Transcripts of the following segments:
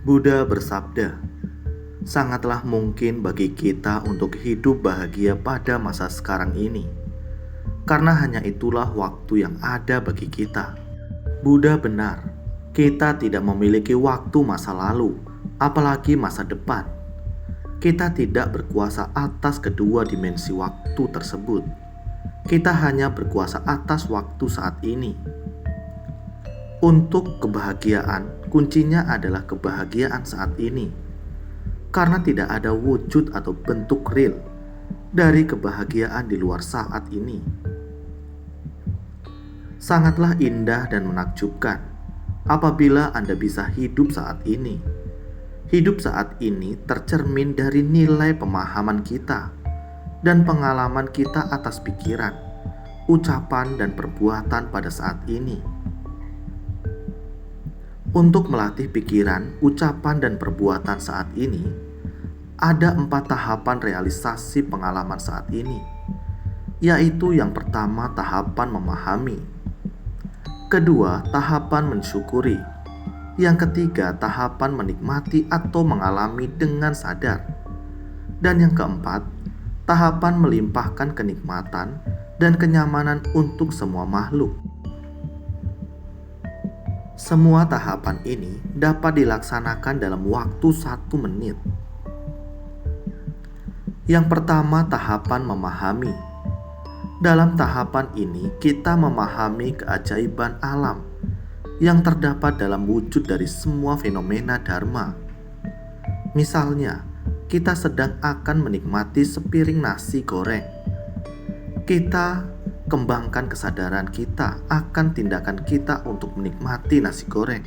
Buddha bersabda, sangatlah mungkin bagi kita untuk hidup bahagia pada masa sekarang ini, karena hanya itulah waktu yang ada bagi kita. Buddha benar, kita tidak memiliki waktu masa lalu, apalagi masa depan. Kita tidak berkuasa atas kedua dimensi waktu tersebut. Kita hanya berkuasa atas waktu saat ini. Untuk kebahagiaan, kuncinya adalah kebahagiaan saat ini. Karena tidak ada wujud atau bentuk real dari kebahagiaan di luar saat ini. Sangatlah indah dan menakjubkan apabila Anda bisa hidup saat ini. Hidup saat ini tercermin dari nilai pemahaman kita dan pengalaman kita atas pikiran, ucapan, dan perbuatan pada saat ini. Untuk melatih pikiran, ucapan, dan perbuatan saat ini, ada 4 tahapan realisasi pengalaman saat ini, yaitu yang pertama tahapan memahami, kedua tahapan mensyukuri, yang ketiga tahapan menikmati atau mengalami dengan sadar, dan yang keempat tahapan melimpahkan kenikmatan dan kenyamanan untuk semua makhluk. Semua tahapan ini dapat dilaksanakan dalam waktu 1 menit. Yang pertama, tahapan memahami. Dalam tahapan ini, kita memahami keajaiban alam yang terdapat dalam wujud dari semua fenomena dharma. Misalnya, kita sedang akan menikmati sepiring nasi goreng. Kita kembangkan kesadaran kita akan tindakan kita untuk menikmati nasi goreng.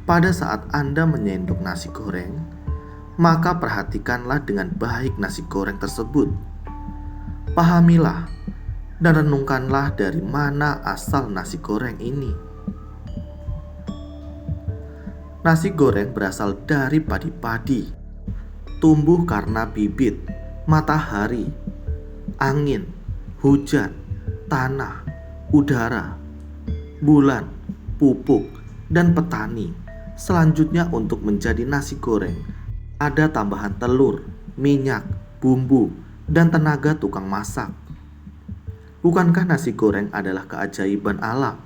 Pada saat Anda menyendok nasi goreng, maka perhatikanlah dengan baik nasi goreng tersebut. Pahamilah dan renungkanlah dari mana asal nasi goreng ini. Nasi goreng berasal dari padi-padi, tumbuh karena bibit, matahari, angin, hujan, tanah, udara, bulan, pupuk, dan petani. Selanjutnya untuk menjadi nasi goreng, ada tambahan telur, minyak, bumbu, dan tenaga tukang masak. Bukankah nasi goreng adalah keajaiban alam?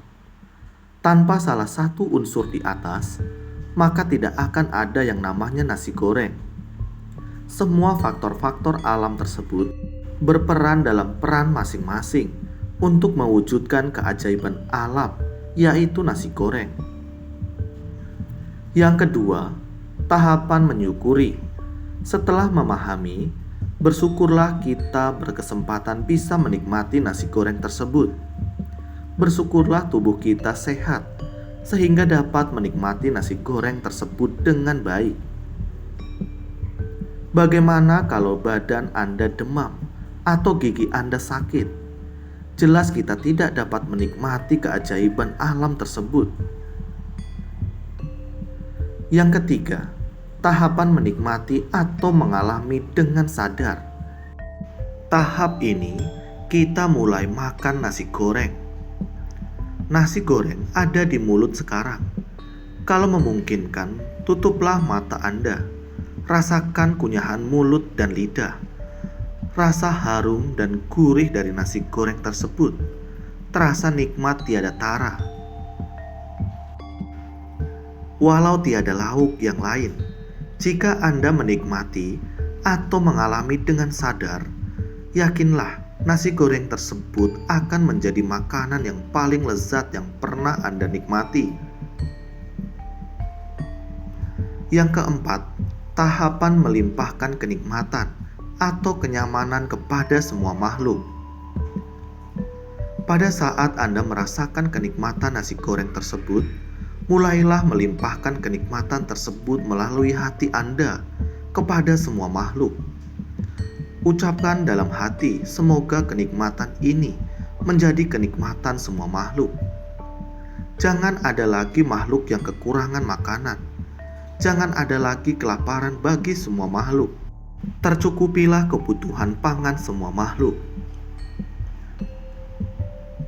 Tanpa salah satu unsur di atas, maka tidak akan ada yang namanya nasi goreng. Semua faktor-faktor alam tersebut berperan dalam peran masing-masing untuk mewujudkan keajaiban alam, yaitu nasi goreng. Yang kedua, tahapan menyukuri. Setelah memahami, bersyukurlah kita berkesempatan bisa menikmati nasi goreng tersebut. Bersyukurlah tubuh kita sehat, sehingga dapat menikmati nasi goreng tersebut dengan baik. Bagaimana kalau badan Anda demam atau gigi Anda sakit? Jelas kita tidak dapat menikmati keajaiban alam tersebut. Yang ketiga, tahapan menikmati atau mengalami dengan sadar. Tahap ini kita mulai makan nasi goreng. Nasi goreng ada di mulut sekarang. Kalau memungkinkan, tutuplah mata Anda. Rasakan kunyahan mulut dan lidah. Rasa harum dan gurih dari nasi goreng tersebut terasa nikmat tiada tara. Walau tiada lauk yang lain, jika Anda menikmati atau mengalami dengan sadar, yakinlah nasi goreng tersebut akan menjadi makanan yang paling lezat yang pernah Anda nikmati. Yang keempat, tahapan melimpahkan kenikmatan atau kenyamanan kepada semua makhluk. Pada saat Anda merasakan kenikmatan nasi goreng tersebut, mulailah melimpahkan kenikmatan tersebut melalui hati Anda kepada semua makhluk. Ucapkan dalam hati, semoga kenikmatan ini menjadi kenikmatan semua makhluk. Jangan ada lagi makhluk yang kekurangan makanan. Jangan ada lagi kelaparan bagi semua makhluk. Tercukupilah kebutuhan pangan semua makhluk.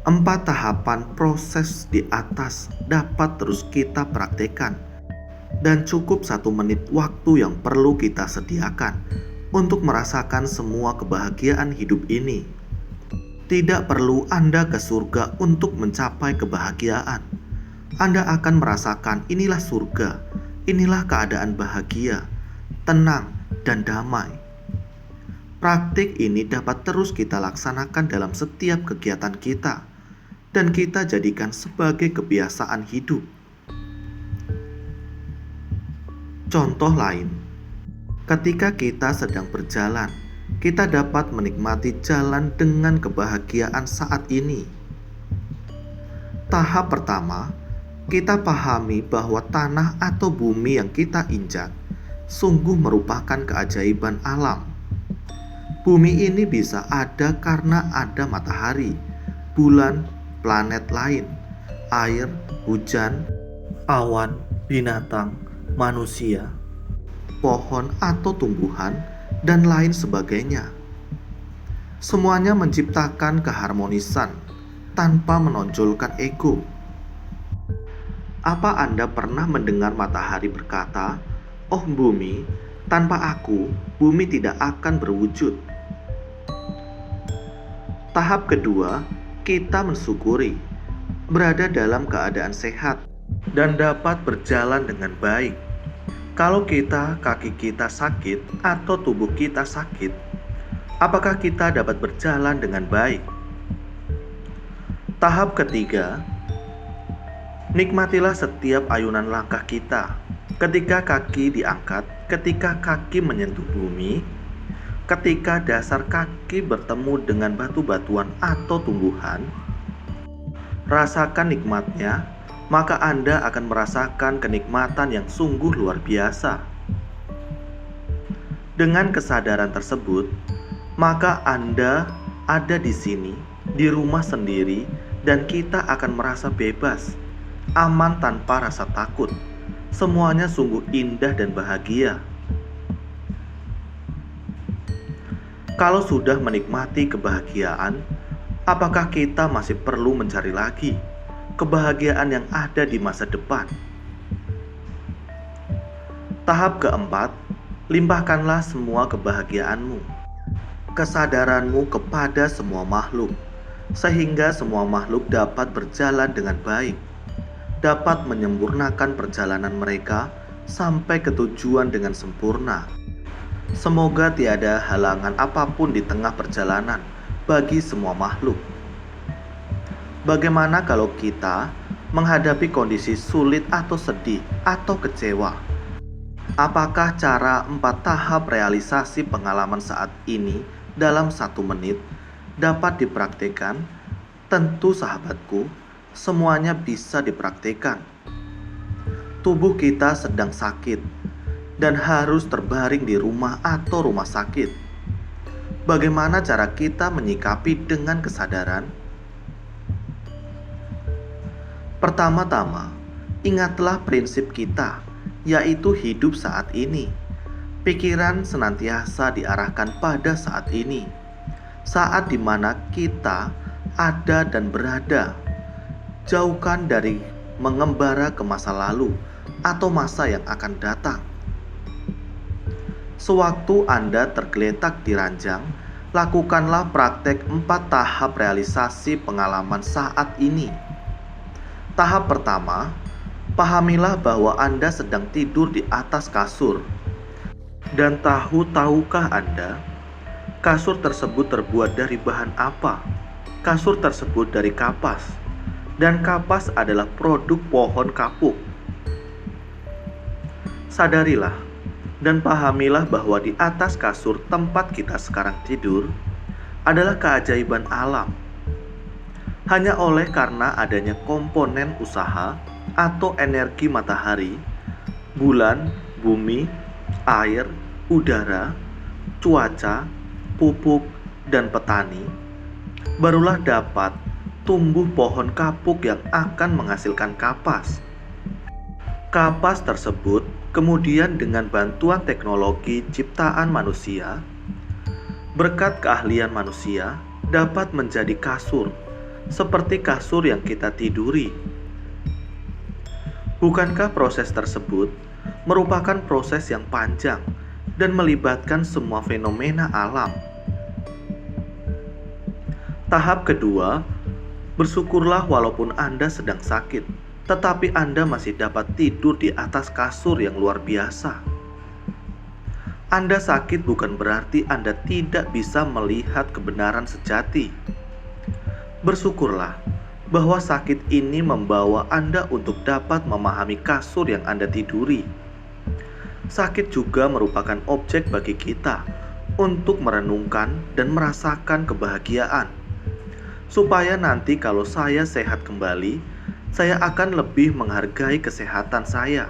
4 tahapan proses di atas dapat terus kita praktekkan, dan cukup 1 menit waktu yang perlu kita sediakan untuk merasakan semua kebahagiaan hidup ini. Tidak perlu Anda ke surga untuk mencapai kebahagiaan. Anda akan merasakan inilah surga, inilah keadaan bahagia, tenang, dan damai. Praktik ini dapat terus kita laksanakan dalam setiap kegiatan kita, dan kita jadikan sebagai kebiasaan hidup. Contoh lain, ketika kita sedang berjalan, kita dapat menikmati jalan dengan kebahagiaan saat ini. Tahap pertama, kita pahami bahwa tanah atau bumi yang kita injak sungguh merupakan keajaiban alam. Bumi ini bisa ada karena ada matahari, bulan, planet lain, air, hujan, awan, binatang, manusia, pohon atau tumbuhan, dan lain sebagainya. Semuanya menciptakan keharmonisan tanpa menonjolkan ego. Apa Anda pernah mendengar matahari berkata, "Oh bumi, tanpa aku, bumi tidak akan berwujud"? Tahap kedua, kita mensyukuri berada dalam keadaan sehat dan dapat berjalan dengan baik. Kalau kaki kita sakit atau tubuh kita sakit, apakah kita dapat berjalan dengan baik? Tahap ketiga, nikmatilah setiap ayunan langkah kita. Ketika kaki diangkat, ketika kaki menyentuh bumi, ketika dasar kaki bertemu dengan batu-batuan atau tumbuhan, rasakan nikmatnya, maka Anda akan merasakan kenikmatan yang sungguh luar biasa. Dengan kesadaran tersebut, maka Anda ada di sini, di rumah sendiri, dan kita akan merasa bebas, aman tanpa rasa takut. Semuanya sungguh indah dan bahagia. Kalau sudah menikmati kebahagiaan, apakah kita masih perlu mencari lagi kebahagiaan yang ada di masa depan? Tahap keempat, limpahkanlah semua kebahagiaanmu, kesadaranmu kepada semua makhluk, sehingga semua makhluk dapat berjalan dengan baik, dapat menyempurnakan perjalanan mereka sampai ke tujuan dengan sempurna. Semoga tiada halangan apapun di tengah perjalanan bagi semua makhluk. Bagaimana kalau kita menghadapi kondisi sulit atau sedih atau kecewa? Apakah cara 4 tahap realisasi pengalaman saat ini dalam 1 menit dapat dipraktikkan? Tentu sahabatku, semuanya bisa dipraktikkan. Tubuh kita sedang sakit dan harus terbaring di rumah atau rumah sakit. Bagaimana cara kita menyikapi dengan kesadaran? Pertama-tama, ingatlah prinsip kita, yaitu hidup saat ini. Pikiran senantiasa diarahkan pada saat ini, saat dimana kita ada dan berada. Jauhkan dari mengembara ke masa lalu atau masa yang akan datang. Sewaktu Anda tergeletak di ranjang, lakukanlah praktek 4 tahap realisasi pengalaman saat ini. Tahap pertama, pahamilah bahwa Anda sedang tidur di atas kasur. Dan tahukah Anda, kasur tersebut terbuat dari bahan apa? Kasur tersebut dari kapas, dan kapas adalah produk pohon kapuk. Sadarilah dan pahamilah bahwa di atas kasur tempat kita sekarang tidur adalah keajaiban alam. Hanya oleh karena adanya komponen usaha atau energi matahari, bulan, bumi, air, udara, cuaca, pupuk, dan petani, barulah dapat tumbuh pohon kapuk yang akan menghasilkan kapas. Kapas tersebut kemudian dengan bantuan teknologi ciptaan manusia, berkat keahlian manusia, dapat menjadi kasur seperti kasur yang kita tiduri. Bukankah proses tersebut merupakan proses yang panjang dan melibatkan semua fenomena alam? Tahap kedua, bersyukurlah walaupun Anda sedang sakit, tetapi Anda masih dapat tidur di atas kasur yang luar biasa. Anda sakit bukan berarti Anda tidak bisa melihat kebenaran sejati. Bersyukurlah bahwa sakit ini membawa Anda untuk dapat memahami kasur yang Anda tiduri. Sakit juga merupakan objek bagi kita untuk merenungkan dan merasakan kebahagiaan. Supaya nanti kalau saya sehat kembali, saya akan lebih menghargai kesehatan saya.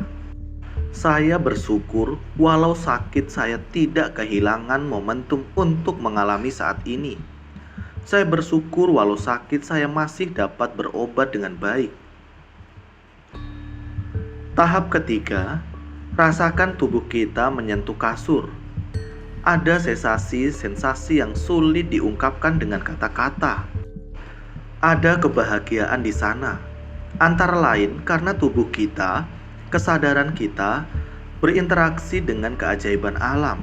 Saya bersyukur walau sakit saya tidak kehilangan momentum untuk mengalami saat ini. Saya bersyukur walau sakit saya masih dapat berobat dengan baik. Tahap ketiga, rasakan tubuh kita menyentuh kasur. Ada sensasi yang sulit diungkapkan dengan kata-kata. Ada kebahagiaan di sana, antara lain karena tubuh kita, kesadaran kita, berinteraksi dengan keajaiban alam.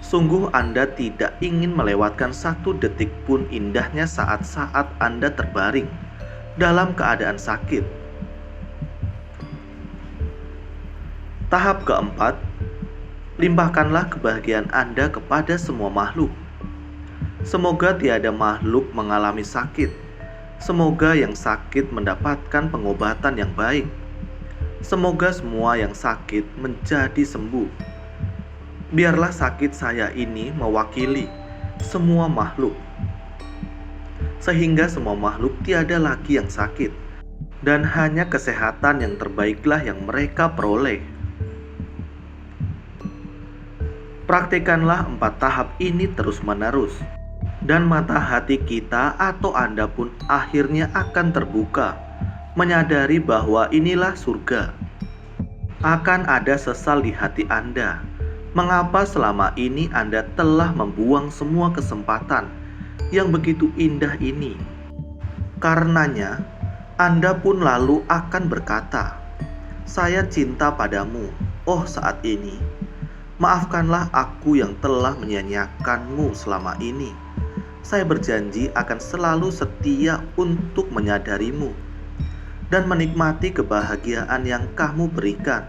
Sungguh Anda tidak ingin melewatkan satu detik pun indahnya saat-saat Anda terbaring dalam keadaan sakit. Tahap keempat, limpahkanlah kebahagiaan Anda kepada semua makhluk. Semoga tiada makhluk mengalami sakit. Semoga yang sakit mendapatkan pengobatan yang baik. Semoga semua yang sakit menjadi sembuh. Biarlah sakit saya ini mewakili semua makhluk, sehingga semua makhluk tiada lagi yang sakit, dan hanya kesehatan yang terbaiklah yang mereka peroleh. Praktikanlah 4 tahap ini terus-menerus, dan mata hati kita atau Anda pun akhirnya akan terbuka, menyadari bahwa inilah surga. Akan ada sesal di hati Anda. Mengapa selama ini Anda telah membuang semua kesempatan yang begitu indah ini? Karenanya, Anda pun lalu akan berkata, "Saya cinta padamu, oh saat ini. Maafkanlah aku yang telah menyia-nyiakanmu selama ini. Saya berjanji akan selalu setia untuk menyadarimu dan menikmati kebahagiaan yang kamu berikan.